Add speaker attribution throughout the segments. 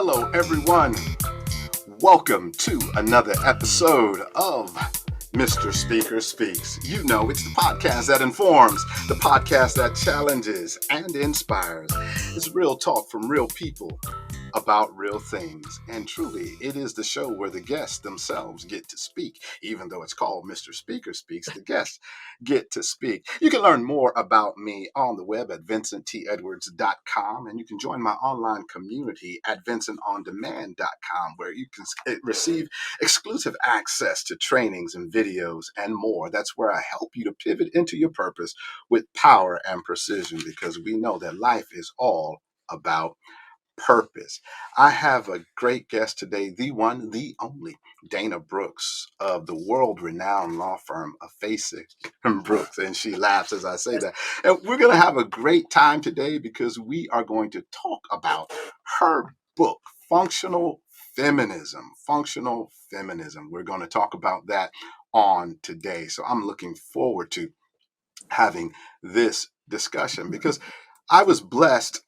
Speaker 1: Hello, everyone. Welcome to another episode of Mr. Speaker Speaks. You know, it's the podcast that informs, the podcast that challenges and inspires. It's real talk from real people about real things. And truly, it is the show where the guests themselves get to speak. Even though it's called Mr. Speaker Speaks, the guests get to speak. You can learn more about me on the web at vincenttedwards.com, and you can join my online community at vincentondemand.com, where you can receive exclusive access to trainings and videos and more. That's where I help you to pivot into your purpose with power and precision, because we know that life is all about purpose. I have a great guest today, the one, the only, Dana Brooks of the world-renowned law firm of Facey Brooks, and she laughs as I say that. And we're going to have a great time today because we are going to talk about her book, Functional Feminism. Functional Feminism. We're going to talk about that on today. So I'm looking forward to having this discussion because I was blessed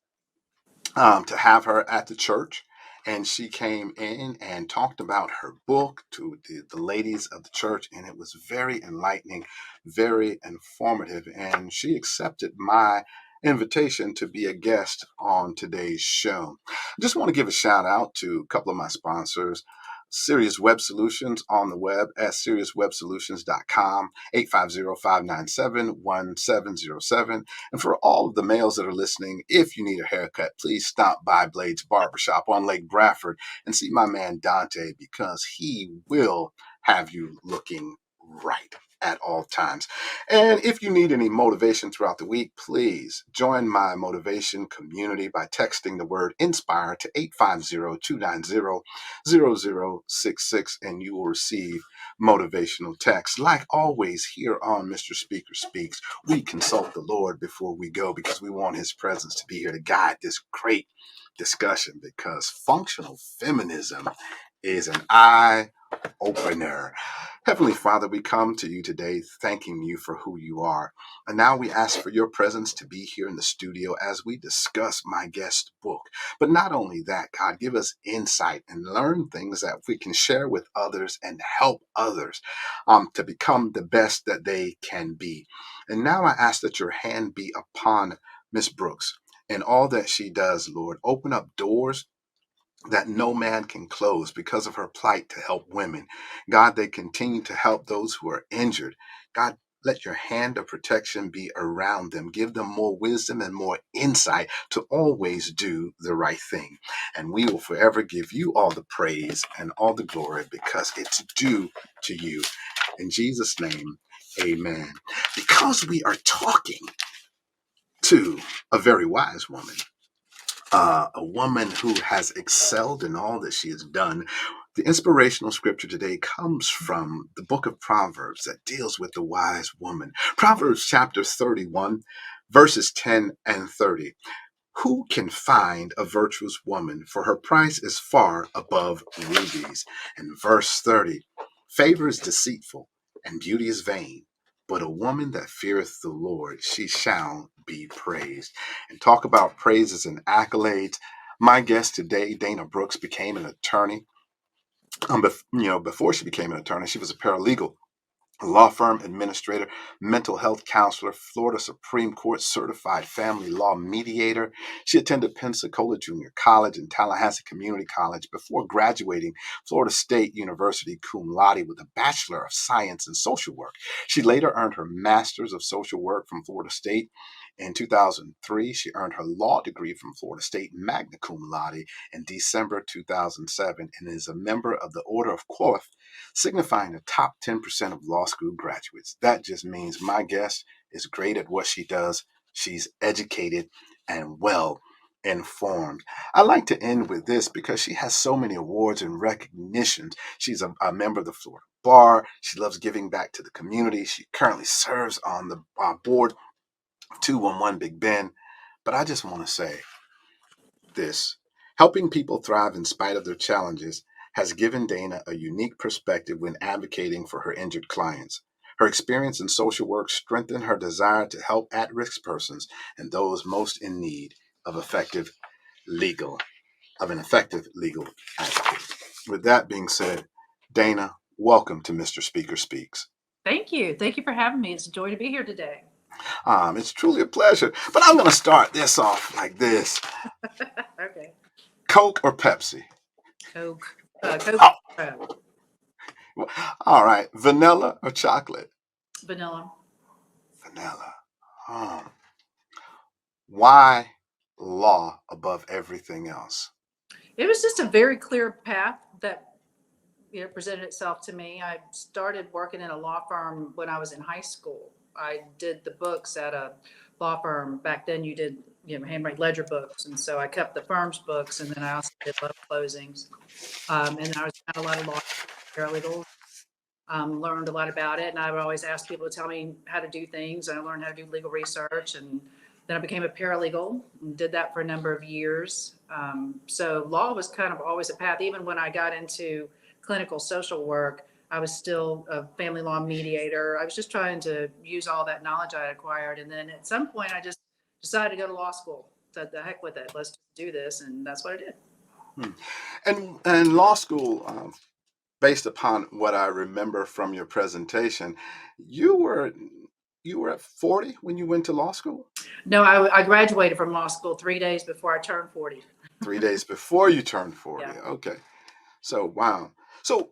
Speaker 1: to have her at the church. And she came in and talked about her book to the ladies of the church. And it was very enlightening, very informative. And she accepted my invitation to be a guest on today's show. I just want to give a shout out to a couple of my sponsors. Serious Web Solutions on the web at seriouswebsolutions.com, 850-597-1707. And for all of the males that are listening, if you need a haircut, please stop by Blade's Barbershop on Lake Bradford and see my man Dante, because he will have you looking right at all times. And if you need any motivation throughout the week, please join my motivation community by texting the word INSPIRE to 850-290-0066, and you will receive motivational text. Like always here on Mr. Speaker Speaks, we consult the Lord before we go because we want his presence to be here to guide this great discussion, because functional feminism is an eye opener. Heavenly Father, we come to you today thanking you for who you are. And now we ask for your presence to be here in the studio as we discuss my guest book. But not only that, God, give us insight and learn things that we can share with others and help others to become the best that they can be. And now I ask that your hand be upon Miss Brooks and all that she does, Lord. Open up doors that no man can close because of her plight to help women. God, they continue to help those who are injured. God, let your hand of protection be around them. Give them more wisdom and more insight to always do the right thing. And we will forever give you all the praise and all the glory because it's due to you. In Jesus' name, amen. Because we are talking to a very wise woman, a woman who has excelled in all that she has done. The inspirational scripture today comes from the book of Proverbs that deals with the wise woman. Proverbs chapter 31, verses 10 and 30. Who can find a virtuous woman? For her price is far above rubies. And verse 30. Favor is deceitful and beauty is vain, but a woman that feareth the Lord, she shall be praised. And talk about praises and accolades. My guest today, Dana Brooks, became an attorney. Before she became an attorney, she was a paralegal, law firm administrator, mental health counselor, Florida Supreme Court certified family law mediator. She attended Pensacola Junior College and Tallahassee Community College before graduating Florida State University cum laude with a Bachelor of Science in Social Work. She later earned her Master's of Social Work from Florida State. In 2003, she earned her law degree from Florida State magna cum laude in December 2007 and is a member of the Order of Quoth, signifying the top 10% of law school graduates. That just means my guest is great at what she does. She's educated and well informed. I like to end with this because she has so many awards and recognitions. She's a member of the Florida Bar. She loves giving back to the community. She currently serves on the board 211 Big Ben. But I just want to say this. Helping people thrive in spite of their challenges has given Dana a unique perspective when advocating for her injured clients. Her experience in social work strengthened her desire to help at-risk persons and those most in need of effective legal of an effective legal advocate. With that being said, Dana, welcome to Mr. Speaker Speaks.
Speaker 2: Thank you. Thank you for having me. It's a joy to be here today.
Speaker 1: It's truly a pleasure. But I'm going to start this off like this.
Speaker 2: Okay.
Speaker 1: Coke or Pepsi?
Speaker 2: Coke. Coke.
Speaker 1: Oh, all right. Vanilla or chocolate?
Speaker 2: Vanilla.
Speaker 1: Vanilla. Oh. Why law above everything else?
Speaker 2: It was just a very clear path that presented itself to me. I started working in a law firm when I was in high school. I did the books at a law firm. Back then you did handwrite ledger books, and so I kept the firm's books, and then I also did loan closings. And I was at a lot of law paralegals. Learned a lot about it, and I would always ask people to tell me how to do things. I learned how to do legal research, and then I became a paralegal and did that for a number of years. So law was kind of always a path. Even when I got into clinical social work, I was still a family law mediator. I was just trying to use all that knowledge I acquired, and then at some point, I just decided to go to law school. Said, "The heck with it, let's just do this," and that's what I did.
Speaker 1: And law school, based upon what I remember from your presentation, you were at 40 when you went to law school?
Speaker 2: No, I graduated from law school 3 days before I turned 40.
Speaker 1: 3 days before you turned 40.
Speaker 2: Yeah.
Speaker 1: Okay. So, wow. So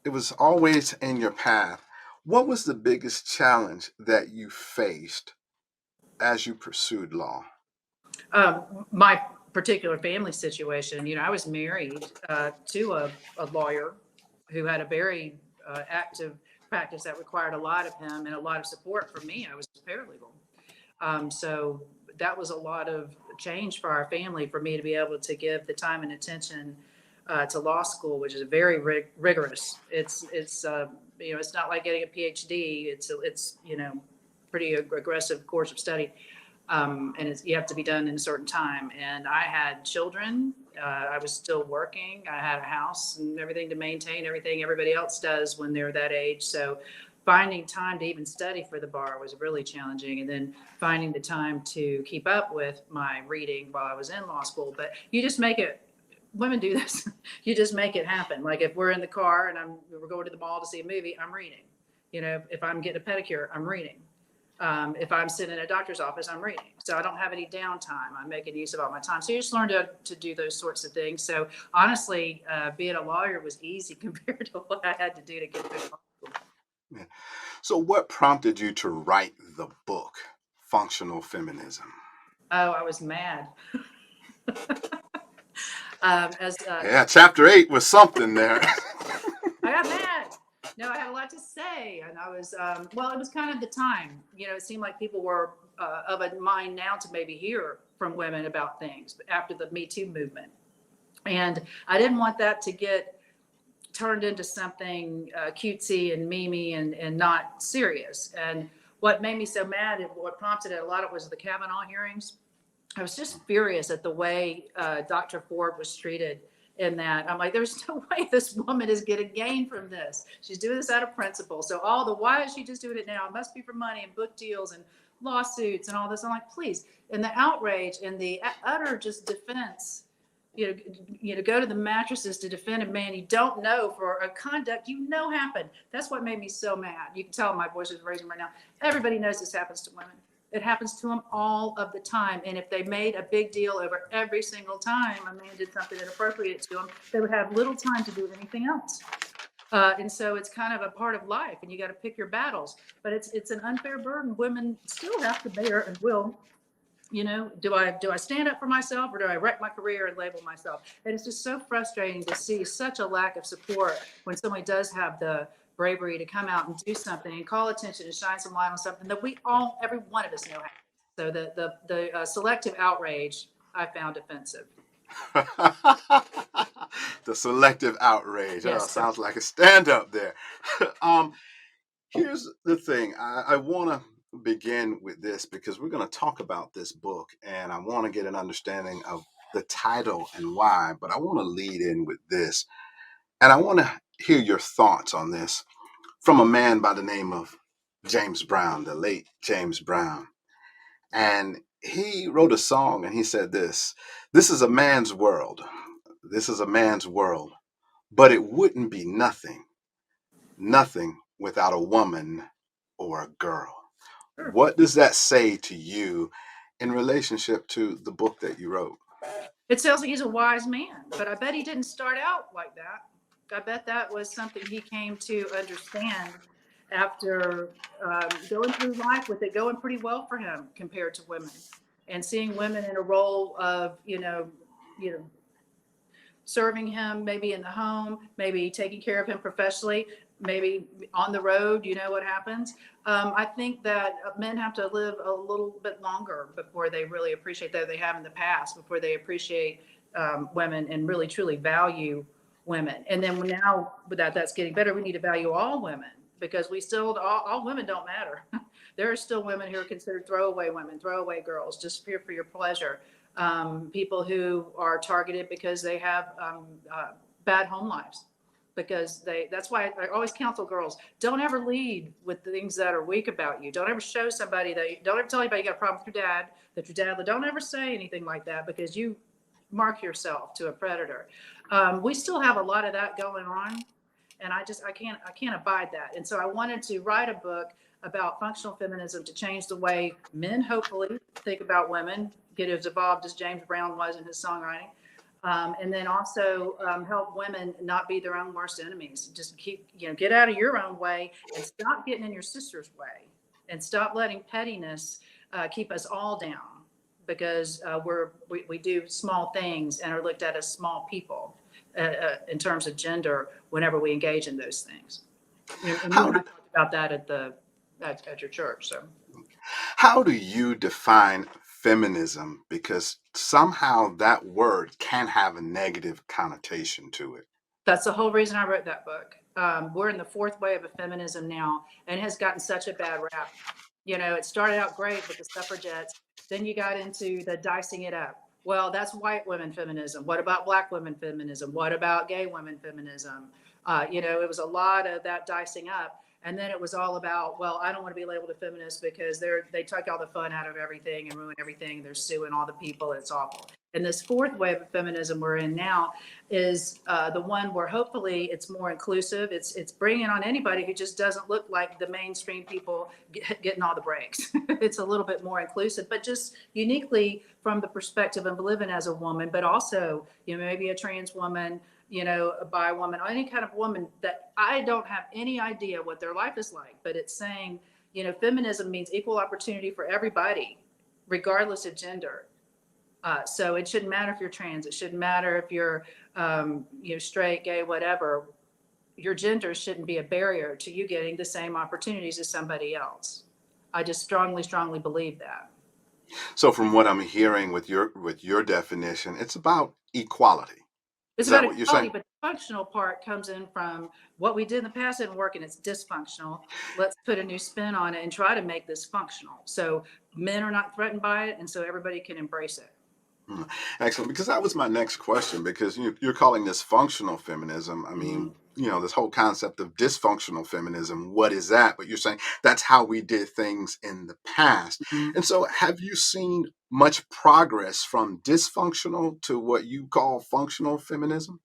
Speaker 1: it was always in your path. What was the biggest challenge that you faced as you pursued law?
Speaker 2: My particular family situation, I was married to a lawyer who had a very active practice that required a lot of him and a lot of support from me. I was a paralegal. So that was a lot of change for our family for me to be able to give the time and attention to law school, which is very rigorous. It's not like getting a PhD. It's pretty aggressive course of study. And you have to be done in a certain time. And I had children. I was still working. I had a house and everything to maintain, everything everybody else does when they're that age. So finding time to even study for the bar was really challenging. And then finding the time to keep up with my reading while I was in law school. But you just make it. Women do this. You just make it happen. Like if we're in the car and we're going to the mall to see a movie, I'm reading. If I'm getting a pedicure, I'm reading. If I'm sitting in a doctor's office, I'm reading. So I don't have any downtime. I'm making use of all my time. So you just learn to do those sorts of things. So honestly, being a lawyer was easy compared to what I had to do to get through law school.
Speaker 1: Yeah. So, what prompted you to write the book, Functional Feminism?
Speaker 2: Oh, I was mad. As
Speaker 1: Yeah, chapter 8 was something there.
Speaker 2: I got mad. No, I had a lot to say, and I was well. It was kind of the time. It seemed like people were of a mind now to maybe hear from women about things after the Me Too movement, and I didn't want that to get turned into something cutesy and memey and not serious. And what made me so mad and what prompted it a lot of was the Kavanaugh hearings. I was just furious at the way Dr. Ford was treated in that. I'm like, there's no way this woman is getting gain from this. She's doing this out of principle. So why is she just doing it now? It must be for money and book deals and lawsuits and all this. I'm like, please. And the outrage and the utter just defense, go to the mattresses to defend a man you don't know for a conduct happened. That's what made me so mad. You can tell my voice is raising right now. Everybody knows this happens to women. It happens to them all of the time. And if they made a big deal over every single time a man did something inappropriate to them, they would have little time to do anything else. And so it's kind of a part of life, and you got to pick your battles. But it's an unfair burden women still have to bear and will. Do I stand up for myself, or do I wreck my career and label myself? And it's just so frustrating to see such a lack of support when somebody does have the bravery to come out and do something and call attention and shine some light on something that every one of us know happens. So the selective outrage I found offensive.
Speaker 1: The selective outrage. Oh,
Speaker 2: Yes.
Speaker 1: sounds like a stand up there. Here's the thing. I want to begin with this because we're going to talk about this book and I want to get an understanding of the title and why, but I want to lead in with this. And I want to hear your thoughts on this from a man by the name of James Brown, the late James Brown. And he wrote a song and he said this is a man's world. This is a man's world, but it wouldn't be nothing without a woman or a girl.
Speaker 2: Sure.
Speaker 1: What does that say to you in relationship to the book that you wrote?
Speaker 2: It sounds like he's a wise man, but I bet he didn't start out like that. I bet that was something he came to understand after going through life with it going pretty well for him compared to women, and seeing women in a role of serving him, maybe in the home, maybe taking care of him professionally, maybe on the road. You know what happens. I think that men have to live a little bit longer before they really appreciate that they have in the past, before they appreciate women and really truly value women. And then now with that's getting better, we need to value all women, because we still, all women don't matter. There are still women who are considered throwaway women, throwaway girls, just here for your pleasure. People who are targeted because they have bad home lives, because that's why I always counsel girls: don't ever lead with things that are weak about you. Don't ever show somebody don't ever tell anybody you got a problem with your dad, that your dad, don't ever say anything like that, because you mark yourself to a predator. We still have a lot of that going on, and I can't abide that. And so I wanted to write a book about functional feminism to change the way men hopefully think about women, get as evolved as James Brown was in his songwriting. And then also help women not be their own worst enemies. Just get out of your own way and stop getting in your sister's way, and stop letting pettiness keep us all down, because we do small things and are looked at as small people in terms of gender whenever we engage in those things. And you
Speaker 1: How
Speaker 2: and I
Speaker 1: do,
Speaker 2: talked about that at your church. So
Speaker 1: how do you define feminism? Because somehow that word can have a negative connotation to it.
Speaker 2: that's the whole reason I wrote that book. We're in the fourth wave of feminism now, and it has gotten such a bad rap. It started out great with the suffragettes. Then you got into the dicing it up. Well, that's white women feminism. What about black women feminism? What about gay women feminism? It was a lot of that dicing up. And then it was all about, well, I don't want to be labeled a feminist because they took all the fun out of everything and ruin everything. They're suing all the people. It's awful. And this fourth wave of feminism we're in now is the one where hopefully it's more inclusive. It's bringing on anybody who just doesn't look like the mainstream people getting all the breaks. It's a little bit more inclusive, but just uniquely from the perspective of living as a woman, but also, maybe a trans woman, a bi woman, or any kind of woman that I don't have any idea what their life is like. But it's saying, feminism means equal opportunity for everybody, regardless of gender. So it shouldn't matter if you're trans. It shouldn't matter if you're, straight, gay, whatever. Your gender shouldn't be a barrier to you getting the same opportunities as somebody else. I just strongly, strongly believe that.
Speaker 1: So from what I'm hearing with your definition, it's about equality.
Speaker 2: It's
Speaker 1: Is
Speaker 2: about
Speaker 1: that what you're
Speaker 2: equality,
Speaker 1: saying?
Speaker 2: but the functional part comes in from what we did in the past didn't work and it's dysfunctional. Let's put a new spin on it and try to make this functional. So men are not threatened by it, and so everybody can embrace it.
Speaker 1: Excellent, because that was my next question. Because you're calling this functional feminism. I
Speaker 2: Mm-hmm.
Speaker 1: mean, this whole concept of dysfunctional feminism. What is that? But you're saying that's how we did things in the past.
Speaker 2: Mm-hmm.
Speaker 1: And so, have you seen much progress from dysfunctional to what you call functional feminism?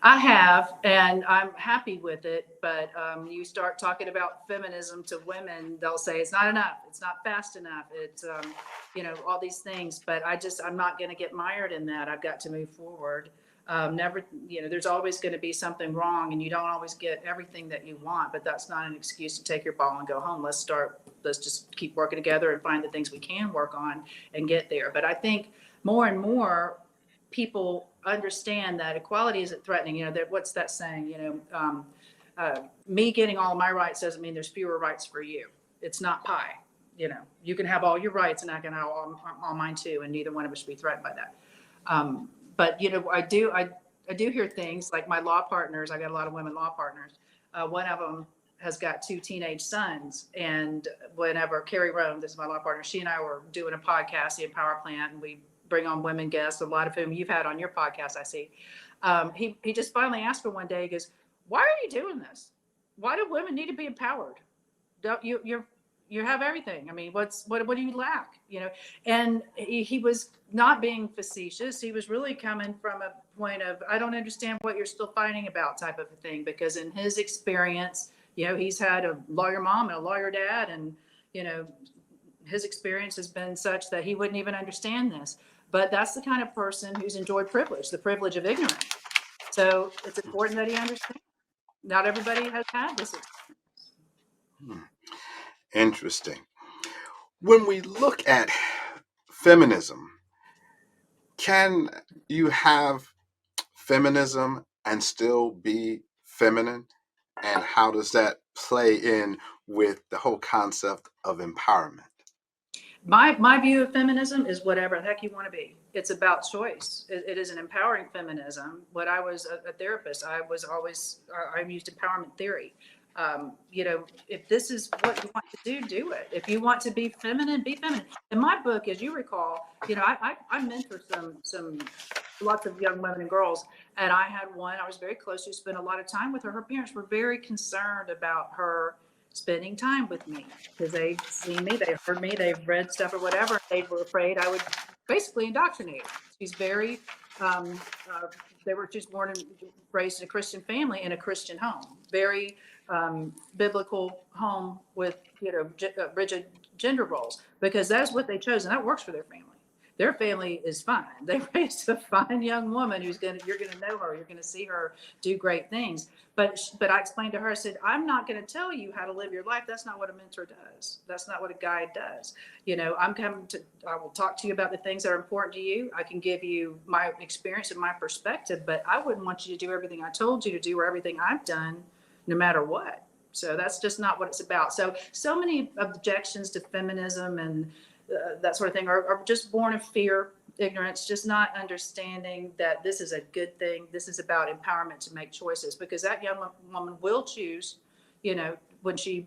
Speaker 2: I have, and I'm happy with it. But you start talking about feminism to women, they'll say it's not enough. It's not fast enough. It's, all these things. But I'm not going to get mired in that. I've got to move forward. Never, there's always going to be something wrong, and you don't always get everything that you want. But that's not an excuse to take your ball and go home. Let's just keep working together and find the things we can work on and get there. But I think more and more people understand that equality isn't threatening. That what's that saying? Me getting all my rights doesn't mean there's fewer rights for you. It's not pie. You can have all your rights, and I can have all mine too, and neither one of us should be threatened by that. But I do hear things like my law partners. I got a lot of women law partners. One of them has got two teenage sons, and whenever Carrie Rome, this is my law partner, she and I were doing a podcast, the Empower Plant, and we bring on women guests, a lot of whom you've had on your podcast, I see. He just finally asked her one day, he goes, "Why are you doing this? Why do women need to be empowered? Don't You have everything. I mean, what do you lack? You know, and he was not being facetious. He was really coming from a point of, I don't understand what you're still fighting about type of a thing, because in his experience, you know, he's had a lawyer mom and a lawyer dad, and, you know, his experience has been such that he wouldn't even understand this. But that's the kind of person who's enjoyed privilege, the privilege of ignorance. So it's important that he understands. Not everybody has had this experience.
Speaker 1: Interesting. When we look at feminism, can you have feminism and still be feminine? And how does that play in with the whole concept of empowerment?
Speaker 2: My view of feminism is whatever the heck you want to be. It's about choice. It is an empowering feminism. When I was a therapist, I was always I used empowerment theory. You know, if this is what you want to do it. If you want to be feminine, be feminine. In my book, as you recall, you know, I mentor some lots of young women and girls, and I had one I was very close to, spent a lot of time with her. Her parents were very concerned about her spending time with me, because they've seen me, they've heard me, they've read stuff or whatever. They were afraid I would basically indoctrinate her. She's very, um, uh, she's born and raised in a Christian family in a Christian home, very biblical home with, you know, rigid gender roles, because that's what they chose, and that works for their family. Their family is fine. They raised a fine young woman you're gonna know her, you're gonna see her do great things. But I explained to her, I said, I'm not going to tell you how to live your life. That's not what a mentor does. That's not what a guide does. You know, I will talk to you about the things that are important to you. I can give you my experience and my perspective, but I wouldn't want you to do everything I told you to do or everything I've done, no matter what. So that's just not what it's about. So many objections to feminism and that sort of thing are just born of fear, ignorance, just not understanding that this is a good thing. This is about empowerment to make choices, because that young woman will choose, you know, when she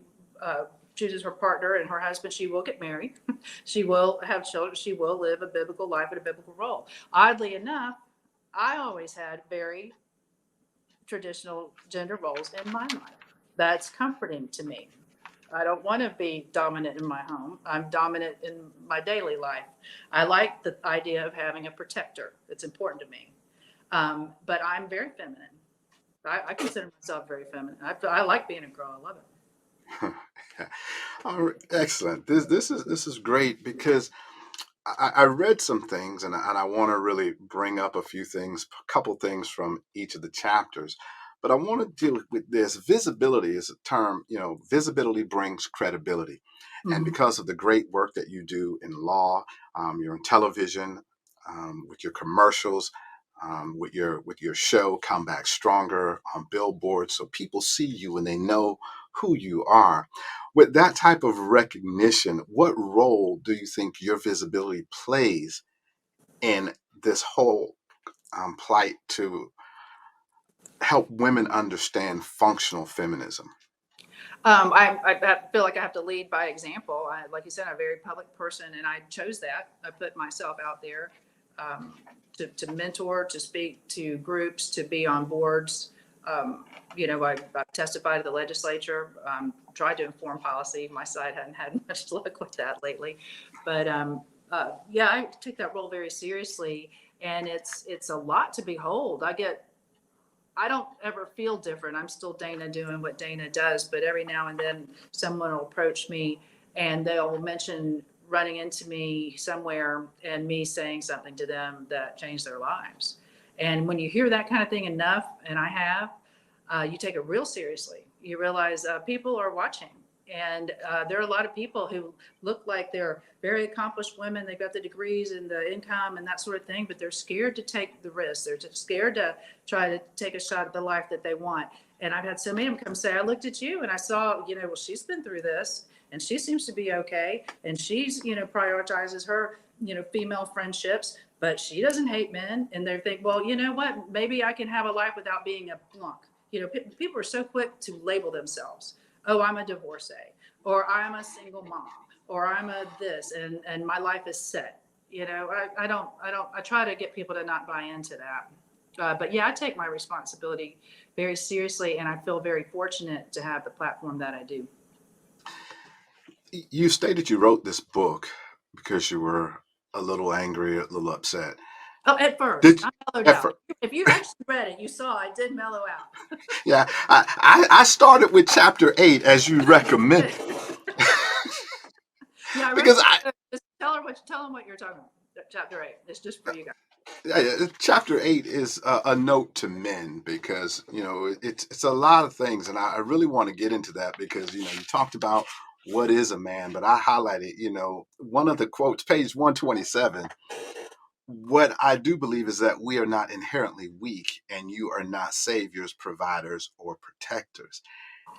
Speaker 2: chooses her partner and her husband, she will get married. She will have children. She will live a biblical life and a biblical role. Oddly enough, I always had very traditional gender roles in my life. That's comforting to me. I don't want to be dominant in my home. I'm dominant in my daily life. I like the idea of having a protector. It's important to me. But I'm very feminine. I consider myself very feminine. I like being a girl. I love it.
Speaker 1: Oh, excellent. This is great, because I read some things, and I want to really bring up a few things, a couple things from each of the chapters. But I want to deal with this. Visibility is a term, you know, visibility brings credibility. And
Speaker 2: Mm-hmm.
Speaker 1: because of the great work that you do in law, you're in television, with your commercials, with your show, Come Back Stronger, on billboards, so people see you and they know who you are. With that type of recognition, what role do you think your visibility plays in this whole plight to help women understand functional feminism?
Speaker 2: I feel like I have to lead by example. Like you said, I'm a very public person, and I chose that. I put myself out there um, to mentor, to speak to groups, to be on boards. You know, I've testified to the legislature, tried to inform policy. My side hadn't had much luck with that lately, but yeah, I take that role very seriously, and it's a lot to behold. I don't ever feel different. I'm still Dana doing what Dana does, but every now and then someone will approach me and they'll mention running into me somewhere and me saying something to them that changed their lives. And when you hear that kind of thing enough, and I have, you take it real seriously. You realize people are watching. And there are a lot of people who look like they're very accomplished women. They've got the degrees and the income and that sort of thing, but they're scared to take the risk. They're just scared to try to take a shot at the life that they want. And I've had so many of them come say, I looked at you and I saw, you know, well, she's been through this and she seems to be okay. And she's, you know, prioritizes her, you know, female friendships, but she doesn't hate men. And they think, well, you know what, maybe I can have a life without being a flunk. You know, people are so quick to label themselves. Oh, I'm a divorcee, or I'm a single mom, or I'm a this, and my life is set. You know, I try to get people to not buy into that. But yeah, I take my responsibility very seriously, and I feel very fortunate to have the platform that I do.
Speaker 1: You stated you wrote this book because you were a little angry, a little upset.
Speaker 2: Oh, at first,
Speaker 1: Did
Speaker 2: I mellowed
Speaker 1: at
Speaker 2: out.
Speaker 1: first?
Speaker 2: If you actually read it, you saw I did mellow out.
Speaker 1: Yeah, I started with chapter 8 as you recommended
Speaker 2: Yeah, I read
Speaker 1: because
Speaker 2: chapter. Just tell them what you're talking about. Chapter 8. It's just for you guys.
Speaker 1: chapter 8 is a note to men because it's a lot of things, and I really want to get into that because you talked about what is a man, but I highlighted one of the quotes, page 127. What I do believe is that we are not inherently weak, and you are not saviors, providers, or protectors.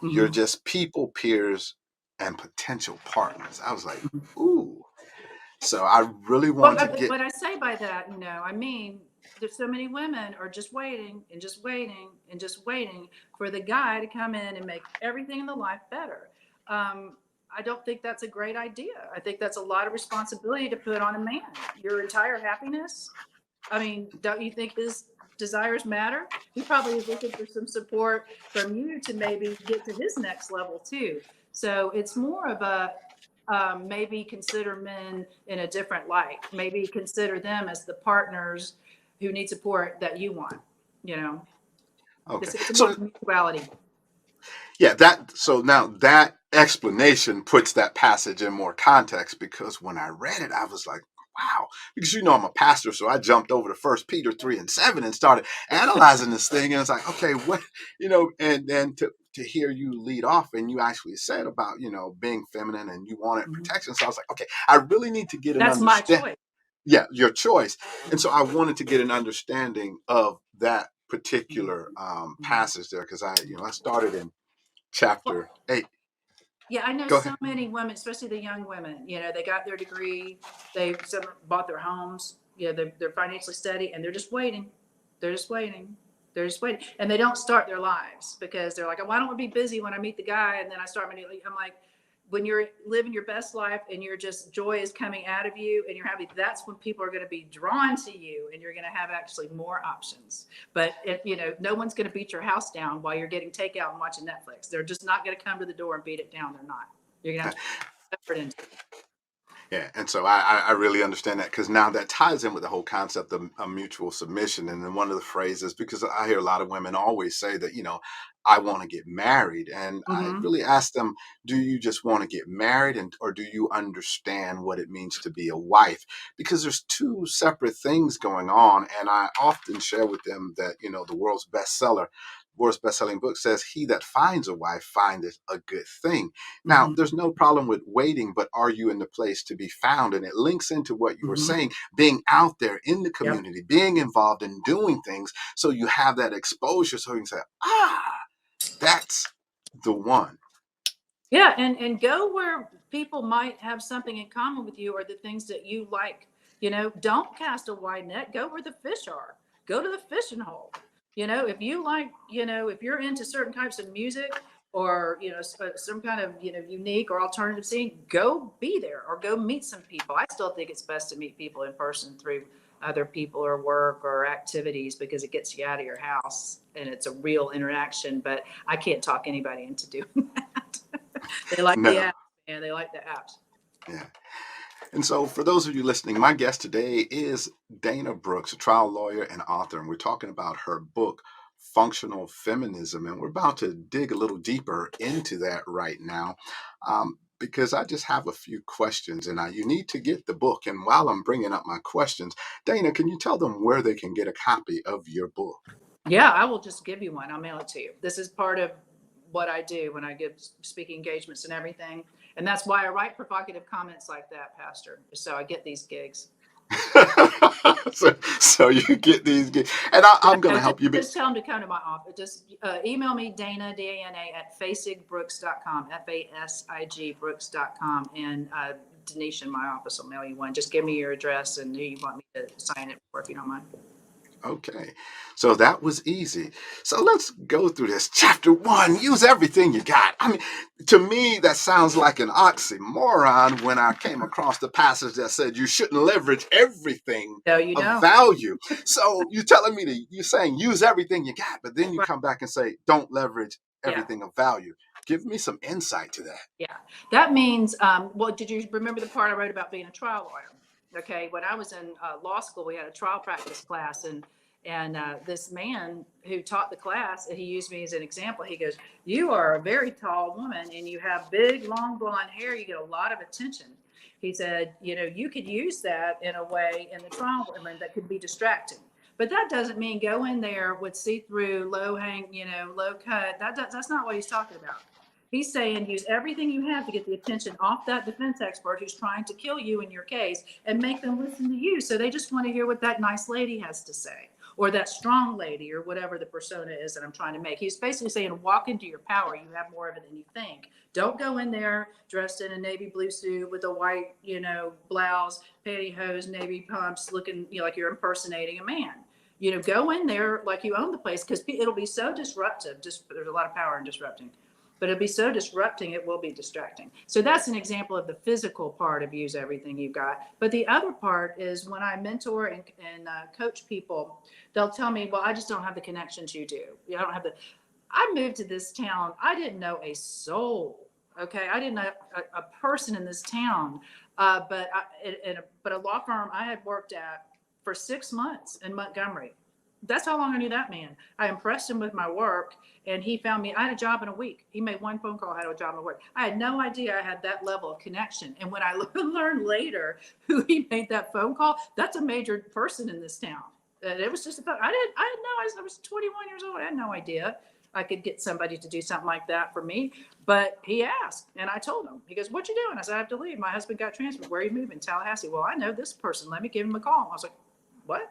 Speaker 1: You're
Speaker 2: Mm-hmm.
Speaker 1: just people, peers, and potential partners. I was like, ooh. So I really
Speaker 2: Well,
Speaker 1: want to get.
Speaker 2: what I say by that, I mean, there's so many women are just waiting and just waiting and just waiting for the guy to come in and make everything in the life better. I don't think that's a great idea. I think that's a lot of responsibility to put on a man. Your entire happiness. I mean, don't you think his desires matter? He probably is looking for some support from you to maybe get to his next level too. So it's more of a maybe consider men in a different light. Maybe consider them as the partners who need support that you want. You know,
Speaker 1: Okay.
Speaker 2: it's more
Speaker 1: So
Speaker 2: of a mutuality.
Speaker 1: yeah, so now that explanation puts that passage in more context because when I read it, I was like, wow, because I'm a pastor, so I jumped over to First Peter 3:7 and started analyzing this thing, and it's like, okay, what, and then to hear you lead off, and you actually said about being feminine and you wanted
Speaker 2: Mhm.
Speaker 1: protection, so I was like, okay, I really need to get an
Speaker 2: That's my
Speaker 1: understanding.
Speaker 2: choice.
Speaker 1: Yeah, your choice, and so I wanted to get an understanding of that particular
Speaker 2: Mhm.
Speaker 1: passage there because I started in
Speaker 2: Well,
Speaker 1: chapter 8.
Speaker 2: yeah, I know
Speaker 1: Go
Speaker 2: so
Speaker 1: ahead.
Speaker 2: many women, especially the young women. They got their degree, they some bought their homes. They're financially steady, and they're just waiting. They're just waiting. They're just waiting, and they don't start their lives because they're like, "Oh, I don't want to be busy when I meet the guy," and then I start my new. I'm like, when you're living your best life and you're just joy is coming out of you and you're happy, that's when people are going to be drawn to you, and you're going to have actually more options. But no one's going to beat your house down while you're getting takeout and watching Netflix. They're just not going to come to the door and beat it down. They're not. You're going to have to put effort into it.
Speaker 1: Yeah, and so I really understand that because now that ties in with the whole concept of mutual submission. And then one of the phrases, because I hear a lot of women always say that, I want to get married. And I
Speaker 2: Mm-hmm.
Speaker 1: really ask them, do you just want to get married or do you understand what it means to be a wife? Because there's two separate things going on. And I often share with them that, world's best-selling book says, he that finds a wife findeth a good thing. Now,
Speaker 2: Mm-hmm.
Speaker 1: there's no problem with waiting, but are you in the place to be found? And it links into what you were
Speaker 2: Mm-hmm.
Speaker 1: saying, being out there in the
Speaker 2: Yep.
Speaker 1: community, being involved in doing things. So you have that exposure. So you can say, that's the one.
Speaker 2: Yeah, and go where people might have something in common with you or the things that you like. Don't cast a wide net. Go where the fish are. Go to the fishing hole. If you like, if you're into certain types of music or some kind of unique or alternative scene, go be there or go meet some people. I still think it's best to meet people in person through other people or work or activities because it gets you out of your house and it's a real interaction. But I can't talk anybody into doing that. They like the
Speaker 1: No.
Speaker 2: apps, and they like the apps.
Speaker 1: Yeah. And so, for those of you listening, my guest today is Dana Brooks, a trial lawyer and author, and we're talking about her book, Functional Feminism. And we're about to dig a little deeper into that right now because I just have a few questions, and you need to get the book. And while I'm bringing up my questions, Dana, can you tell them where they can get a copy of your book?
Speaker 2: Yeah, I will just give you one. I'll mail it to you. This is part of what I do when I give speaking engagements and everything. And that's why I write provocative comments like that, Pastor, so I get these gigs.
Speaker 1: so you get these, and I'm going to
Speaker 2: Just,
Speaker 1: help you.
Speaker 2: just tell them to come to my office. Just email me, Dana, D-A-N-A, at FasigBrooks.com, F-A-S-I-G Brooks.com. And Denise in my office will mail you one. Just give me your address and who you want me to sign it for, if you don't mind.
Speaker 1: Okay, so that was easy. So let's go through this. Chapter 1, use everything you got. I mean, to me, that sounds like an oxymoron when I came across the passage that said you shouldn't leverage everything
Speaker 2: So you
Speaker 1: of
Speaker 2: know.
Speaker 1: value. So you're saying use everything you got, but then you
Speaker 2: Right.
Speaker 1: come back and say don't leverage
Speaker 2: Yeah.
Speaker 1: everything of value. Give me some insight to that.
Speaker 2: Yeah, that means, well, did you remember the part I wrote about being a trial lawyer? Okay, when I was in law school, we had a trial practice class, and this man who taught the class, he used me as an example. He goes, "You are a very tall woman, and you have big, long blonde hair. You get a lot of attention." He said, "You could use that in a way in the trial room that could be distracting." But that doesn't mean go in there with see-through, low hang, low cut. That's not what he's talking about. He's saying use everything you have to get the attention off that defense expert who's trying to kill you in your case and make them listen to you. So they just want to hear what that nice lady has to say, or that strong lady, or whatever the persona is that I'm trying to make. He's basically saying walk into your power. You have more of it than you think. Don't go in there dressed in a navy blue suit with a white, blouse, pantyhose, navy pumps, looking like you're impersonating a man. Go in there like you own the place, because it'll be so disruptive. Just there's a lot of power in disrupting, but it'll be so disrupting, it will be distracting. So that's an example of the physical part of use everything you've got. But the other part is when I mentor and coach people, they'll tell me, well, I just don't have the connections you do. I don't have the, I moved to this town. I didn't know a soul. Okay. I didn't know a person in this town. But a law firm I had worked at for 6 months in Montgomery. That's how long I knew that man. I impressed him with my work, and he found me. I had a job in a week. He made one phone call. I had a job in a week. I had no idea I had that level of connection. And when I learned later who he made that phone call, that's a major person in this town. And it was just about, I was 21 years old. I had no idea I could get somebody to do something like that for me. But he asked, and I told him. He goes, "What you doing?" I said, "I have to leave. My husband got transferred." "Where are you moving?" "Tallahassee." "Well, I know this person. Let me give him a call." I was like, "What?"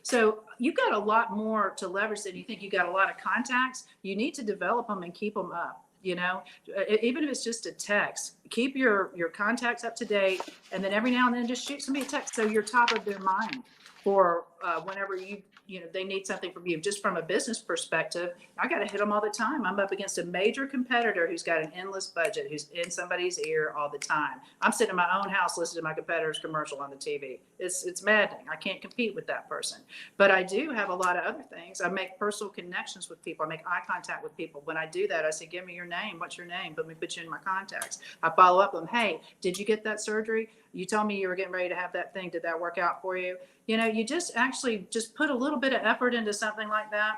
Speaker 2: So you got a lot more to leverage than you think. You got a lot of contacts. You need to develop them and keep them up. Even if it's just a text, keep your contacts up to date, and then every now and then just shoot somebody a text so you're top of their mind for whenever they need something from you. Just from a business perspective, I got to hit them all the time. I'm up against a major competitor who's got an endless budget, who's in somebody's ear all the time. I'm sitting in my own house listening to my competitor's commercial on the TV. It's maddening. I can't compete with that person. But I do have a lot of other things. I make personal connections with people. I make eye contact with people. When I do that, I say, "Give me your name. What's your name? Let me put you in my contacts." I follow up with them. "Hey, did you get that surgery? You told me you were getting ready to have that thing. Did that work out for you?" You just actually just put a little bit of effort into something like that.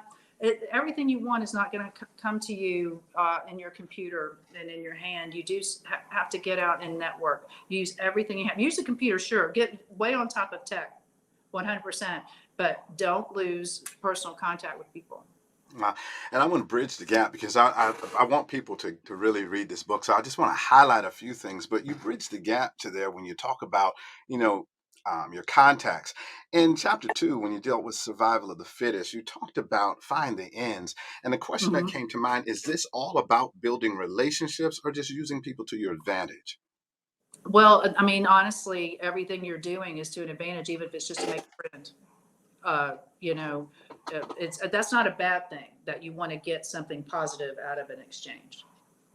Speaker 2: Everything you want is not going to come to you in your computer and in your hand. You do have to get out and network. Use everything you have. Use the computer, sure. Get way on top of tech, 100%. But don't lose personal contact with people.
Speaker 1: And I want to bridge the gap because I want people to really read this book. So I just want to highlight a few things. But you bridge the gap to there when you talk about, you know, your contacts. In chapter 2, when you dealt with survival of the fittest, you talked about find the ends. And the question that
Speaker 2: Mm-hmm.
Speaker 1: came to mind is this all about building relationships or just using people to your advantage?
Speaker 2: Well, I mean, honestly, everything you're doing is to an advantage, even if it's just to make a friend. uh, you know, it's that's not a bad thing that you want to get something positive out of an exchange.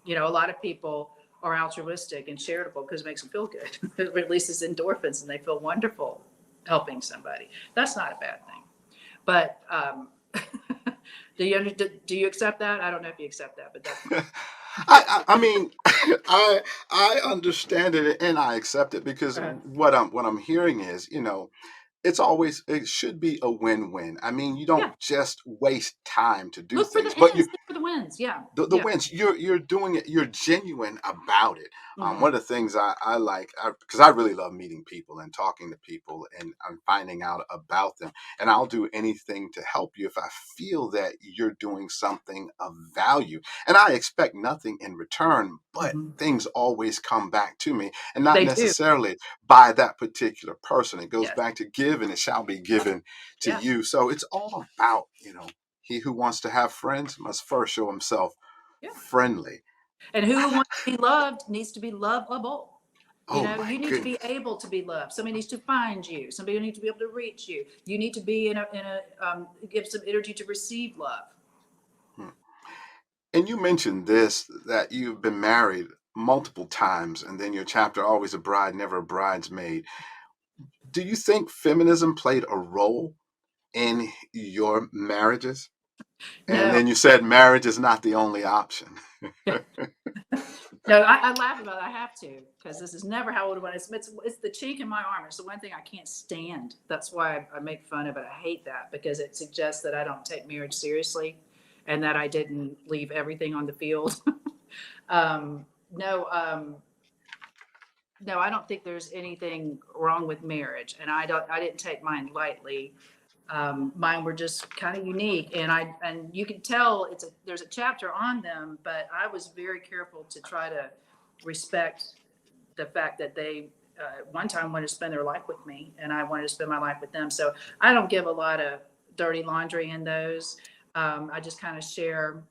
Speaker 2: A lot of people are altruistic and charitable because it makes them feel good. It releases endorphins and they feel wonderful helping somebody. That's not a bad thing. But do you accept that? I don't know if you accept that, but that's
Speaker 1: I mean, I understand it and I accept it because
Speaker 2: uh,
Speaker 1: what I'm hearing is, it should be a win-win. I mean, you don't
Speaker 2: yeah.
Speaker 1: just waste time to do
Speaker 2: Look for
Speaker 1: things,
Speaker 2: the
Speaker 1: but
Speaker 2: ends, look for the wins. Yeah,
Speaker 1: the
Speaker 2: yeah.
Speaker 1: wins you're doing it, you're genuine about it.
Speaker 2: Hmm.
Speaker 1: One of the things I like, because I really love meeting people and talking to people, and I'm finding out about them, and I'll do anything to help you if I feel that you're doing something of value, and I expect nothing in return, but
Speaker 2: Hmm.
Speaker 1: things always come back to me, and not
Speaker 2: They do.
Speaker 1: necessarily by that particular person. It goes
Speaker 2: Yes.
Speaker 1: back to give and it shall be given to
Speaker 2: Yeah.
Speaker 1: you. So it's all about, he who wants to have friends must first show himself
Speaker 2: Yeah.
Speaker 1: friendly.
Speaker 2: And who wants to be loved needs to be lovable.
Speaker 1: Oh my
Speaker 2: You need to be
Speaker 1: goodness.
Speaker 2: able to be loved. Somebody needs to find you. Somebody needs to be able to reach you. You need to be give some energy to receive love.
Speaker 1: Hmm. And you mentioned this, that you've been married multiple times, and then your chapter, always a bride, never a bridesmaid. Do you think feminism played a role in your marriages? And
Speaker 2: No,
Speaker 1: then you said marriage is not the only option.
Speaker 2: No, I laugh about it. I have to, because this is never how old one. It's the chink in my armor. It's the one thing I can't stand. That's why I make fun of it. I hate that because it suggests that I don't take marriage seriously, and that I didn't leave everything on the field. um, no, no, I don't think there's anything wrong with marriage, and I didn't take mine lightly. Mine were just kind of unique, and you can tell there's a chapter on them, but I was very careful to try to respect the fact that they one time wanted to spend their life with me, and I wanted to spend my life with them. So I don't give a lot of dirty laundry in those. I just kind of share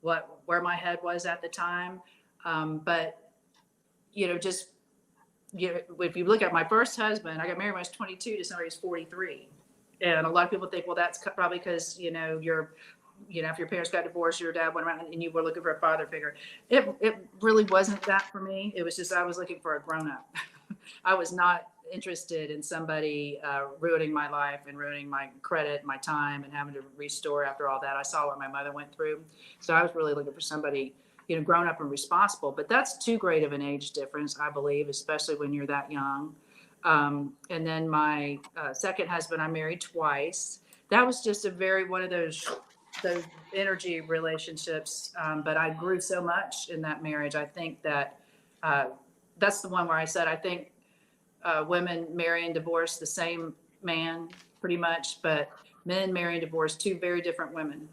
Speaker 2: where my head was at the time. But just if you look at my first husband, I got married when I was 22 to somebody who's 43. And a lot of people think, well, that's probably because, if your parents got divorced, your dad went around and you were looking for a father figure. It really wasn't that for me. It was just, I was looking for a grown up. I was not interested in somebody ruining my life and ruining my credit, my time, and having to restore after all that. I saw what my mother went through. So I was really looking for somebody grown up and responsible. But that's too great of an age difference, I believe, especially when you're that young. And then my second husband, I married twice. That was just one of those energy relationships. But I grew so much in that marriage. I think that that's the one where I said I think women marry and divorce the same man pretty much, but men marry and divorce two very different women.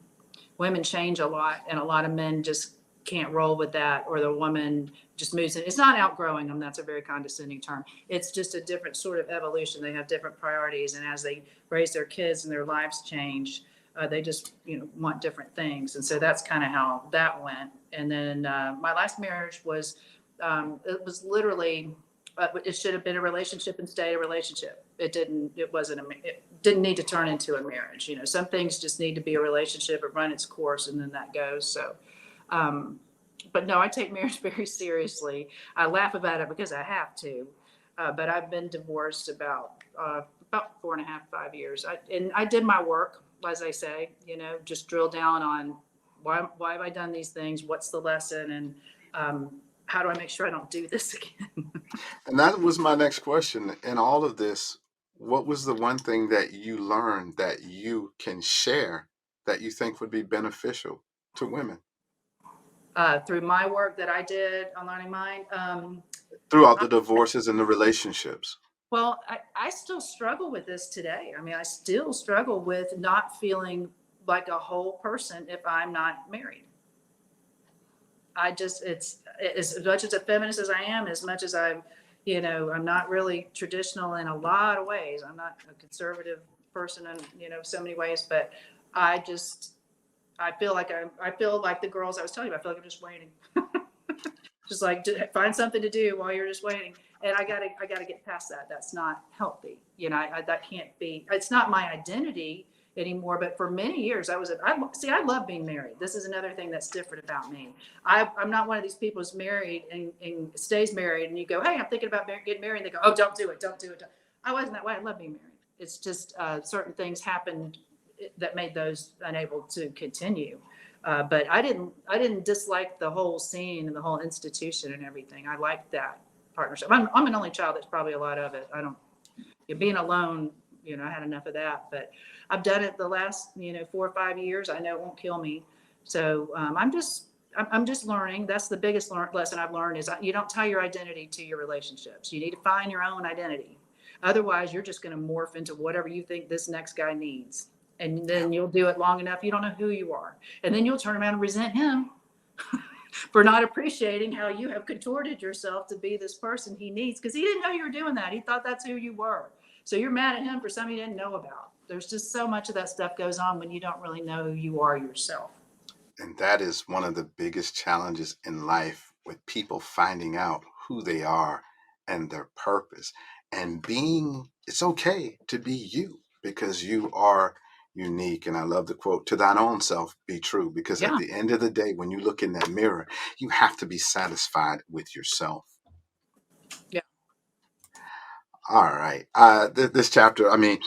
Speaker 2: Women change a lot, and a lot of men just can't roll with that, or the woman just moves in. It's not outgrowing them. That's a very condescending term. It's just a different sort of evolution. They have different priorities, and as they raise their kids and their lives change, they just want different things. And so that's kind of how that went. And then my last marriage was it was literally it should have been a relationship and stayed a relationship. It didn't. It didn't need to turn into a marriage. Some things just need to be a relationship and run its course, and then that goes. So, but no, I take marriage very seriously. I laugh about it because I have to. But I've been divorced about 4.5, 5 years. And I did my work, as I say. Just drill down on why have I done these things? What's the lesson? And how do I make sure I don't do this again?
Speaker 1: And that was my next question. In all of this, what was the one thing that you learned that you can share that you think would be beneficial to women
Speaker 2: Through my work that I did on Learning Mind.
Speaker 1: throughout the divorces and the relationships?
Speaker 2: Well, I still struggle with this today. I mean, I still struggle with not feeling like a whole person if I'm not married. It's as much as a feminist as I am, as much as I'm not really traditional in a lot of ways. I'm not a conservative person in, so many ways, but I feel like I feel like the girls I was telling you about. I feel like I'm just waiting. Just like find something to do while you're just waiting. And I gotta get past that. That's not healthy. That can't be. It's not my identity anymore. But for many years, I love being married. This is another thing that's different about me. I'm not one of these people who's married and stays married, and you go, hey, I'm thinking about getting married. And they go, oh, don't do it. I wasn't that way. I love being married. It's just certain things happened that made those unable to continue. But I didn't dislike the whole scene and the whole institution and everything. I liked that partnership. I'm an only child. That's probably a lot of it. I don't, being alone, I had enough of that, but I've done it the last, 4 or 5 years. I know it won't kill me. So I'm just learning. That's the biggest lesson I've learned is you don't tie your identity to your relationships. You need to find your own identity. Otherwise, you're just going to morph into whatever you think this next guy needs. And then you'll do it long enough, you don't know who you are. And then you'll turn around and resent him for not appreciating how you have contorted yourself to be this person he needs, because he didn't know you were doing that. He thought that's who you were. So you're mad at him for something he didn't know about. There's just so much of that stuff goes on when you don't really know who you are yourself.
Speaker 1: And that is one of the biggest challenges in life, with people finding out who they are and their purpose, and it's okay to be you because you are unique. And I love the quote, to thine own self be true, because at
Speaker 2: Yeah.
Speaker 1: the end of the day, when you look in that mirror, you have to be satisfied with yourself.
Speaker 2: Yeah.
Speaker 1: All right. This chapter, I mean,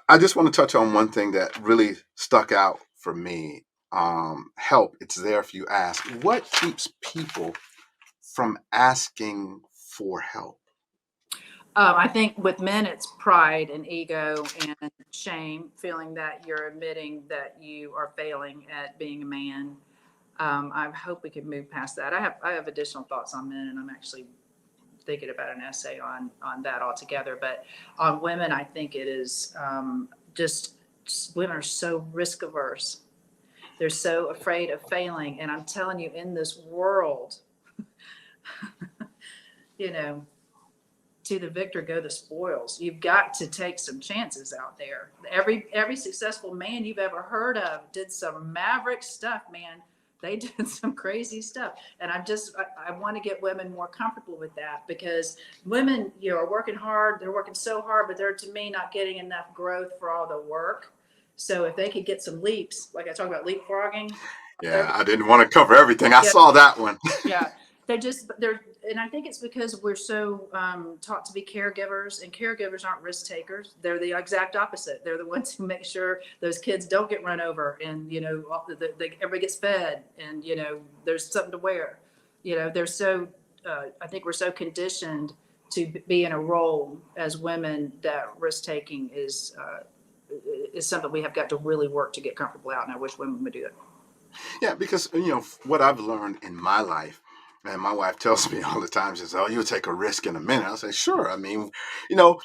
Speaker 1: I just want to touch on one thing that really stuck out for me. help. It's there if you ask. What keeps people from asking for help?
Speaker 2: I think with men, it's pride and ego and shame, feeling that you're admitting that you are failing at being a man. I hope we can move past that. I have additional thoughts on men, and I'm actually thinking about an essay on that altogether. But on women, I think it is just women are so risk averse. They're so afraid of failing, and I'm telling you, in this world, you know, to the victor go the spoils. You've got to take some chances out there. Every successful man you've ever heard of did some maverick stuff, man. They did some crazy stuff. And I want to get women more comfortable with that, because women, are working hard. They're working so hard, but they're, to me, not getting enough growth for all the work. So if they could get some leaps, like I talk about leapfrogging.
Speaker 1: Yeah, I didn't want to cover everything. I
Speaker 2: Yeah,
Speaker 1: saw that one.
Speaker 2: yeah, and I think it's because we're so taught to be caregivers, and caregivers aren't risk takers. They're the exact opposite. They're the ones who make sure those kids don't get run over, and everybody gets fed, and there's something to wear. They're so. I think we're so conditioned to be in a role as women that risk taking is something we have got to really work to get comfortable out. And I wish women would do that.
Speaker 1: Yeah, because what I've learned in my life, and my wife tells me all the time, she says, "Oh, you'll take a risk in a minute." I'll say, "Sure." I mean, you know,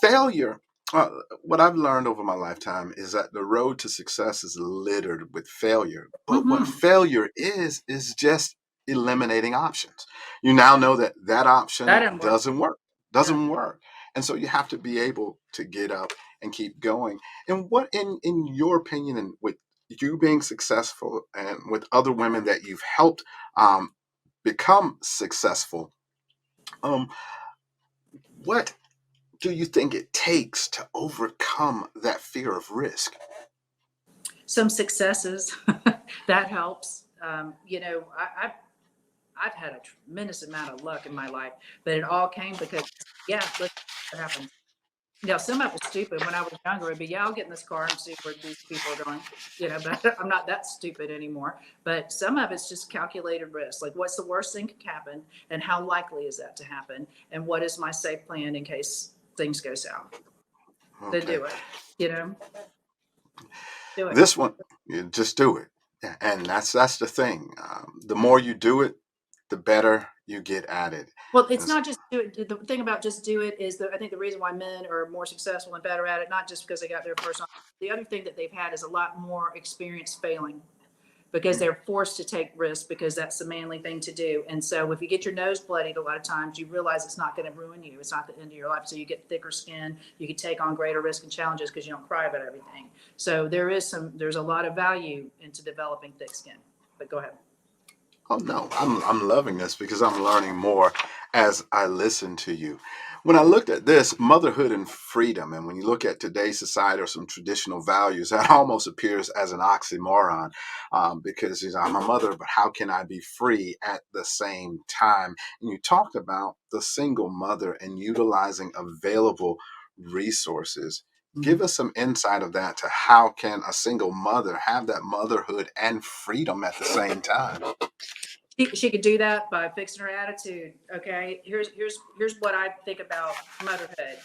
Speaker 1: failure. Uh, what I've learned over my lifetime is that the road to success is littered with failure. But what
Speaker 2: Mm-hmm.
Speaker 1: failure is just eliminating options. You now know that that
Speaker 2: That
Speaker 1: option
Speaker 2: didn't work.
Speaker 1: doesn't work,
Speaker 2: Yeah.
Speaker 1: doesn't work, and so you have to be able to get up and keep going. And what, in your opinion, and with you being successful, and with other women that you've helped um, become successful, um, what do you think it takes to overcome that fear of risk?
Speaker 2: Some successes that helps. I've had a tremendous amount of luck in my life, but it all came because, yeah, look what happens. Some of it was stupid. When I was younger, it'd be, yeah, I'll get in this car and see where these people are going. But I'm not that stupid anymore. But some of it's just calculated risk. Like, what's the worst thing could happen, and how likely is that to happen, and what is my safe plan in case things go south? Then
Speaker 1: Okay,
Speaker 2: do it. You know, do it.
Speaker 1: this one, you just do it. Yeah, and that's the thing. The more you do it, the better you get at it.
Speaker 2: Well, it's
Speaker 1: And s-
Speaker 2: not just do it. The thing about just do it is that I think the reason why men are more successful and better at it, not just because they got there first. The other thing that they've had is a lot more experience failing, because they're forced to take risks, because that's the manly thing to do. And so if you get your nose bloodied, a lot of times you realize it's not going to ruin you. It's not the end of your life. So you get thicker skin. You can take on greater risk and challenges because you don't cry about everything. So there's a lot of value into developing thick skin. But go ahead.
Speaker 1: oh no, I'm loving this because I'm learning more as I listen to you. When I looked at this, motherhood and freedom, and when you look at today's society or some traditional values, that almost appears as an oxymoron, because I'm a mother, but how can I be free at the same time? And you talked about the single mother and utilizing available resources. Give us some insight of that, to how can a single mother have that motherhood and freedom at the same time?
Speaker 2: She could do that by fixing her attitude. Okay. Here's what I think about motherhood.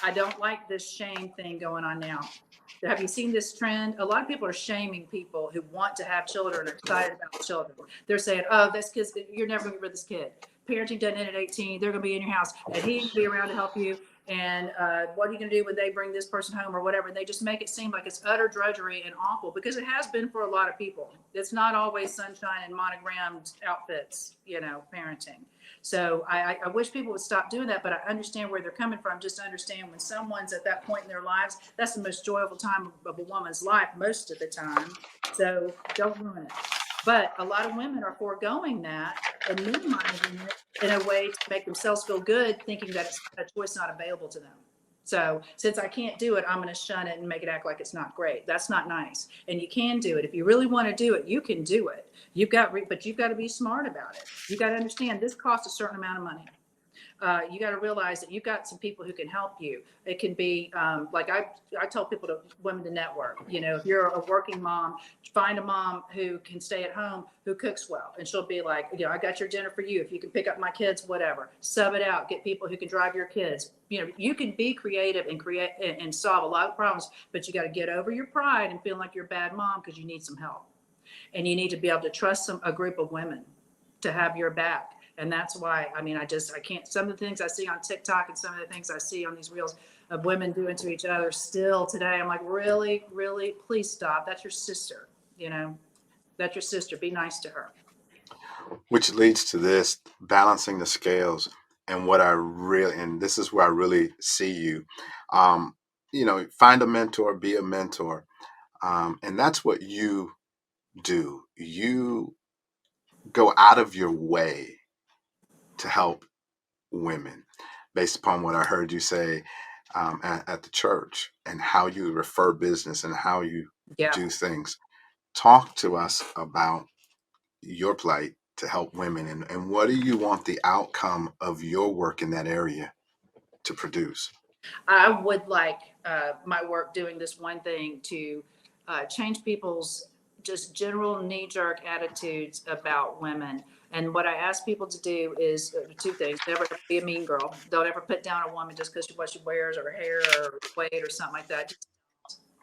Speaker 2: I don't like this shame thing going on now. Have you seen this trend? A lot of people are shaming people who want to have children, are excited about children. They're saying, "Oh, this kid, you're never going to get rid of this kid. Parenting doesn't end at 18. They're going to be in your house, and he ain't be around to help you. And what are you going to do when they bring this person home or whatever?" And they just make it seem like it's utter drudgery and awful, because it has been for a lot of people. It's not always sunshine and monogrammed outfits, parenting. So I wish people would stop doing that, but I understand where they're coming from. Just understand, when someone's at that point in their lives, that's the most joyful time of a woman's life most of the time. So don't ruin it. But a lot of women are foregoing that and minimizing it in a way to make themselves feel good, thinking that it's a choice not available to them. So since I can't do it, I'm going to shun it and make it act like it's not great. That's not nice. And you can do it. If you really want to do it, you can do it. But you've got to be smart about it. You've got to understand this costs a certain amount of money. you got to realize that you've got some people who can help you. It can be like I tell people women to network. You know, if you're a working mom, find a mom who can stay at home, who cooks well, and she'll be like, you know, I got your dinner for you. If you can pick up my kids, whatever, sub it out. Get people who can drive your kids. You know, you can be creative and create and solve a lot of problems, but you got to get over your pride and feel like you're a bad mom because you need some help, and you need to be able to trust a group of women to have your back. And that's why, I mean, I can't, some of the things I see on TikTok and some of the things I see on these reels of women doing to each other still today, I'm like, really, really, please stop. That's your sister, you know, that's your sister. Be nice to her.
Speaker 1: Which leads to this balancing the scales. And what I really, and this is where I really see you, you know, find a mentor, be a mentor. And that's what you do. You go out of your way to help women based upon what I heard you say at the church and how you refer business and how you
Speaker 2: Yeah.
Speaker 1: do things. Talk to us about your plight to help women, and what do you want the outcome of your work in that area to produce?
Speaker 2: I would like my work doing this one thing to change people's just general knee jerk attitudes about women. And what I ask people to do is two things. Never be a mean girl. Don't ever put down a woman just because what she wears or her hair or weight or something like that. Just,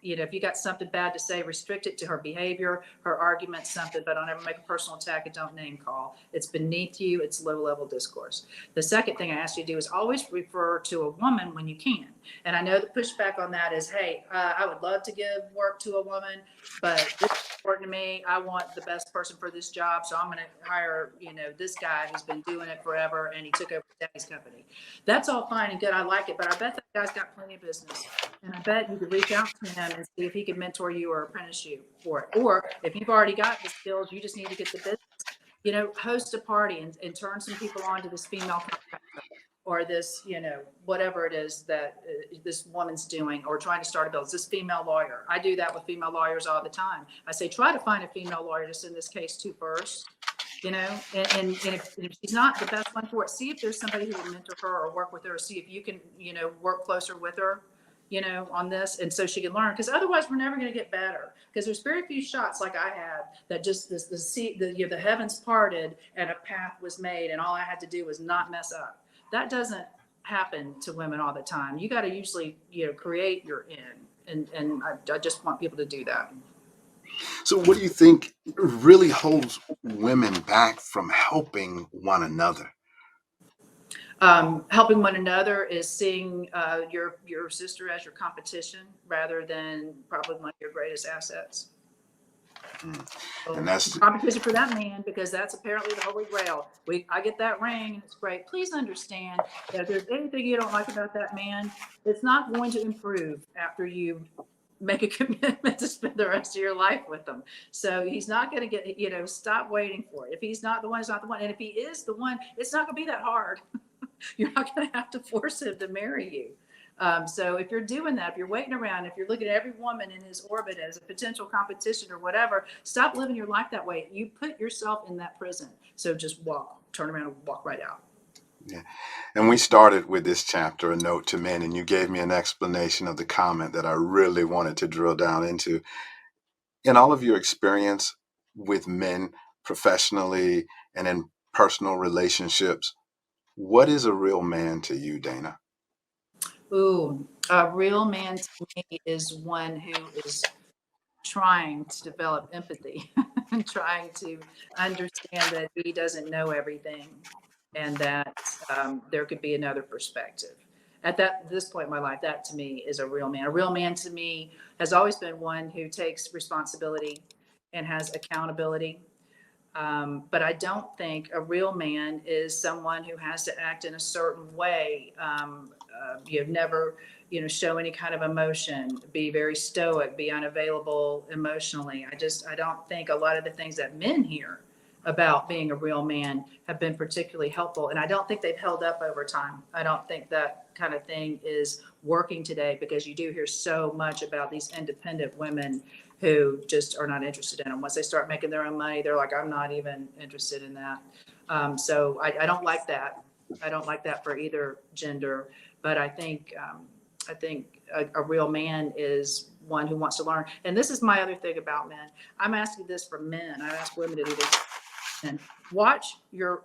Speaker 2: you know, if you got something bad to say, restrict it to her behavior, her argument, something, but don't ever make a personal attack and don't name call. It's beneath you. It's low level discourse. The second thing I ask you to do is always refer to a woman when you can. And I know the pushback on that is, hey, I would love to give work to a woman, but this is important to me. I want the best person for this job. So I'm going to hire, you know, this guy who's been doing it forever and he took over daddy's company. That's all fine and good. I like it, but I bet that guy's got plenty of business. And I bet you could reach out to him and see if he could mentor you or apprentice you for it. Or if you've already got the skills, you just need to get the business. You know, host a party and turn some people on to this female contractor or this, you know, whatever it is that this woman's doing or trying to start a business. This female lawyer. I do that with female lawyers all the time. I say, try to find a female lawyer to send this case to first. You know, and if she's not the best one for it, see if there's somebody who will mentor her or work with her, or see if you can, you know, work closer with her, you know, on this, and so she can learn. Because otherwise, we're never going to get better. Because there's very few shots like I had that just the heavens parted and a path was made, and all I had to do was not mess up. That doesn't happen to women all the time. You got to usually, you know, create your in, and I just want people to do that.
Speaker 1: So, what do you think really holds women back from helping one another?
Speaker 2: Helping one another is seeing your sister as your competition rather than probably one of your greatest assets.
Speaker 1: And
Speaker 2: So
Speaker 1: that's
Speaker 2: competition for that man, because that's apparently the holy grail. I get that ring and it's great. Please understand that if there's anything you don't like about that man, it's not going to improve after you make a commitment to spend the rest of your life with them. So he's not going to get, you know, stop waiting for it. If he's not the one, he's not the one. And if he is the one, it's not going to be that hard. You're not going to have to force him to marry you. So if you're doing that, if you're waiting around, if you're looking at every woman in his orbit as a potential competition or whatever, stop living your life that way. You put yourself in that prison. So just turn around and walk right out.
Speaker 1: Yeah. And we started with this chapter, A Note to Men, and you gave me an explanation of the comment that I really wanted to drill down into. In all of your experience with men professionally and in personal relationships, what is a real man to you, Dana?
Speaker 2: Ooh, a real man to me is one who is trying to develop empathy and trying to understand that he doesn't know everything and that there could be another perspective. At this point in my life, that to me is a real man. A real man to me has always been one who takes responsibility and has accountability. But I don't think a real man is someone who has to act in a certain way. You've never, you know, show any kind of emotion, be very stoic, be unavailable emotionally. I don't think a lot of the things that men hear about being a real man have been particularly helpful. And I don't think they've held up over time. I don't think that kind of thing is working today, because you do hear so much about these independent women who just are not interested in them. Once they start making their own money, they're like, I'm not even interested in that. So I don't like that. I don't like that for either gender. But I think a real man is one who wants to learn. And this is my other thing about men. I'm asking this for men. I ask women to do this. And watch your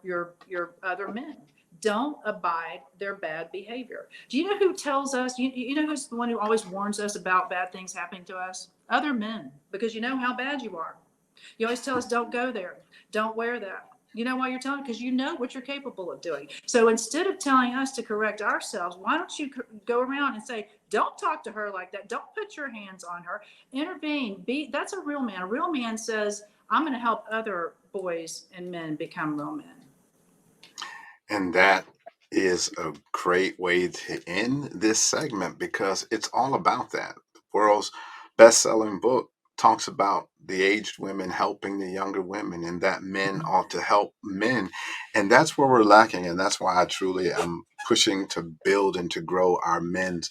Speaker 2: other men. Don't abide their bad behavior. Do you know who tells us? You know who's the one who always warns us about bad things happening to us? Other men, because you know how bad you are. You always tell us, don't go there, don't wear that. You know why you're telling? Because you know what you're capable of doing. So instead of telling us to correct ourselves, why don't you go around and say, don't talk to her like that. Don't put your hands on her. Intervene. That's a real man. A real man says, I'm going to help other boys and men become real men.
Speaker 1: And that is a great way to end this segment because it's all about that. The world's best-selling book talks about the aged women helping the younger women and that men ought to help men. And that's where we're lacking. And that's why I truly am pushing to build and to grow our men's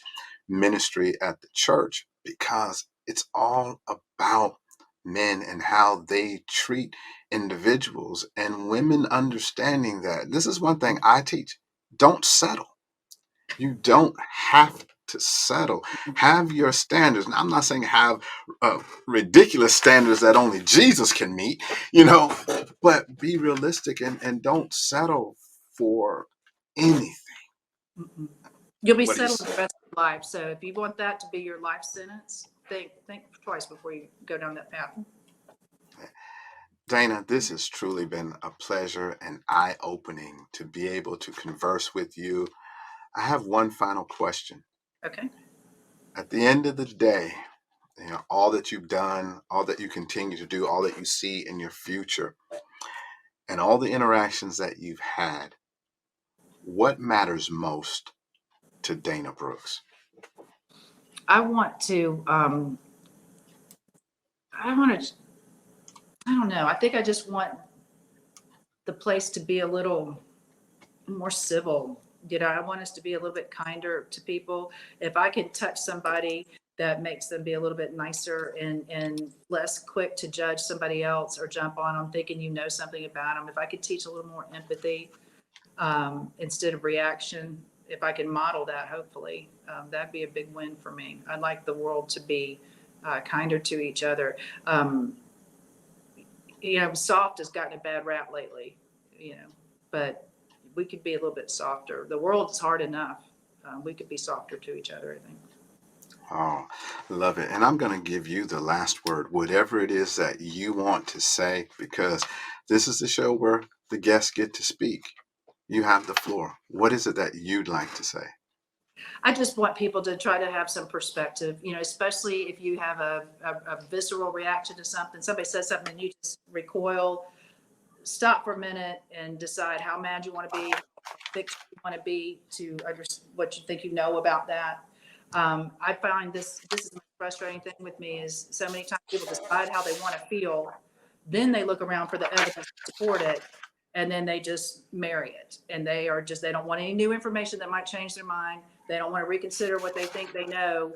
Speaker 1: ministry at the church because it's all about men and how they treat individuals and women understanding that. This is one thing I teach. Don't settle. You don't have to settle. Have your standards. And I'm not saying have ridiculous standards that only Jesus can meet, but be realistic and don't settle for anything.
Speaker 2: Mm-mm. You'll be
Speaker 1: What do you
Speaker 2: settled
Speaker 1: say?
Speaker 2: the rest of your life. So if you want that to be your life sentence, think twice before you go down that path.
Speaker 1: Dana, this has truly been a pleasure and eye-opening to be able to converse with you. I have one final question.
Speaker 2: Okay.
Speaker 1: At the end of the day, all that you've done, all that you continue to do, all that you see in your future, and all the interactions that you've had, what matters most to Dana Brooks?
Speaker 2: I want to, I want to, I don't know. I think I just want the place to be a little more civil. I want us to be a little bit kinder to people. If I can touch somebody, that makes them be a little bit nicer and less quick to judge somebody else or jump on them thinking you know something about them. If I could teach a little more empathy instead of reaction, if I can model that, hopefully, that'd be a big win for me. I'd like the world to be kinder to each other. Soft has gotten a bad rap lately, but we could be a little bit softer. The world's hard enough. We could be softer to each other, I think.
Speaker 1: Oh, love it. And I'm going to give you the last word, whatever it is that you want to say, because this is the show where the guests get to speak. You have the floor. What is it that you'd like to say?
Speaker 2: I just want people to try to have some perspective, especially if you have a visceral reaction to something. Somebody says something and you just recoil. Stop for a minute and decide how mad you want to be, how fixed you want to be to understand what you think you know about that. I find this is the frustrating thing with me is so many times people decide how they want to feel, then they look around for the evidence to support it, and then they just marry it. And they don't want any new information that might change their mind. They don't want to reconsider what they think they know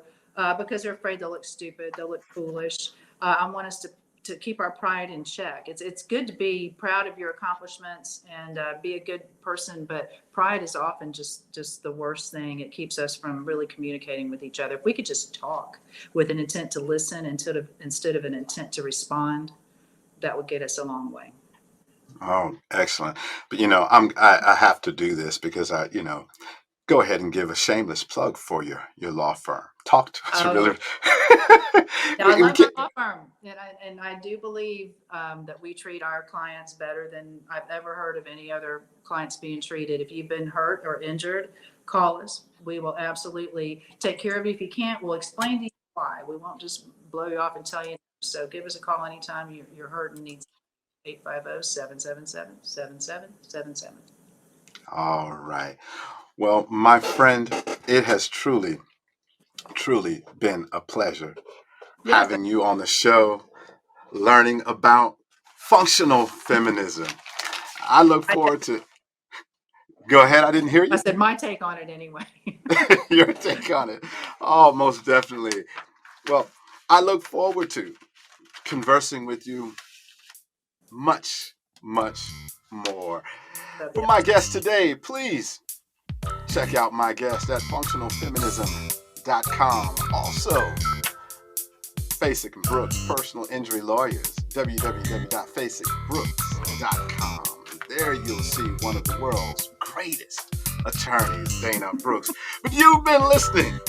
Speaker 2: because they're afraid they'll look stupid, they'll look foolish. I want us to keep our pride in check. It's good to be proud of your accomplishments and be a good person, but pride is often just the worst thing. It keeps us from really communicating with each other. If we could just talk with an intent to listen instead of an intent to respond, that would get us a long way.
Speaker 1: Oh, excellent. But I have to do this because go ahead and give a shameless plug for your law firm. Talk to us
Speaker 2: Oh,
Speaker 1: really.
Speaker 2: now I
Speaker 1: we
Speaker 2: love my
Speaker 1: get,
Speaker 2: law firm, and I do believe that we treat our clients better than I've ever heard of any other clients being treated. If you've been hurt or injured, call us. We will absolutely take care of you. If you can't, we'll explain to you why. We won't just blow you off and tell you. So give us a call anytime you're hurt and need 850-777-7777.
Speaker 1: all right. Well, my friend, it has truly, truly been a pleasure
Speaker 2: Yes,
Speaker 1: having you on the show, learning about functional feminism. I look
Speaker 2: I,
Speaker 1: forward to. Go ahead. I didn't hear
Speaker 2: I
Speaker 1: you.
Speaker 2: said my take on it anyway.
Speaker 1: Your take on it. Oh, most definitely. Well, I look forward to conversing with you much, much more.
Speaker 2: That'd
Speaker 1: For
Speaker 2: be
Speaker 1: my
Speaker 2: awesome.
Speaker 1: guest today, please check out my guest at functionalfeminism.com. Also, Fasik and Brooks, personal injury lawyers, www.fasikbrooks.com. There you'll see one of the world's greatest attorneys, Dana Brooks. But you've been listening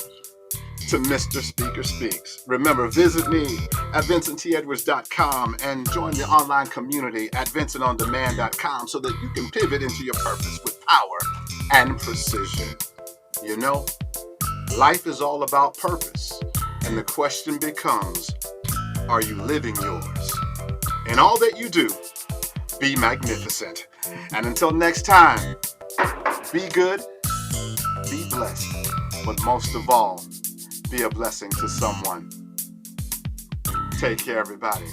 Speaker 1: to Mr. Speaker Speaks. Remember, visit me at vincenttedwards.com and join the online community at vincentondemand.com so that you can pivot into your purpose with power and precision. You know, life is all about purpose, and the question becomes, are you living yours? In all that you do, be magnificent. And until next time, be good, be blessed, but most of all, be a blessing to someone. Take care, everybody.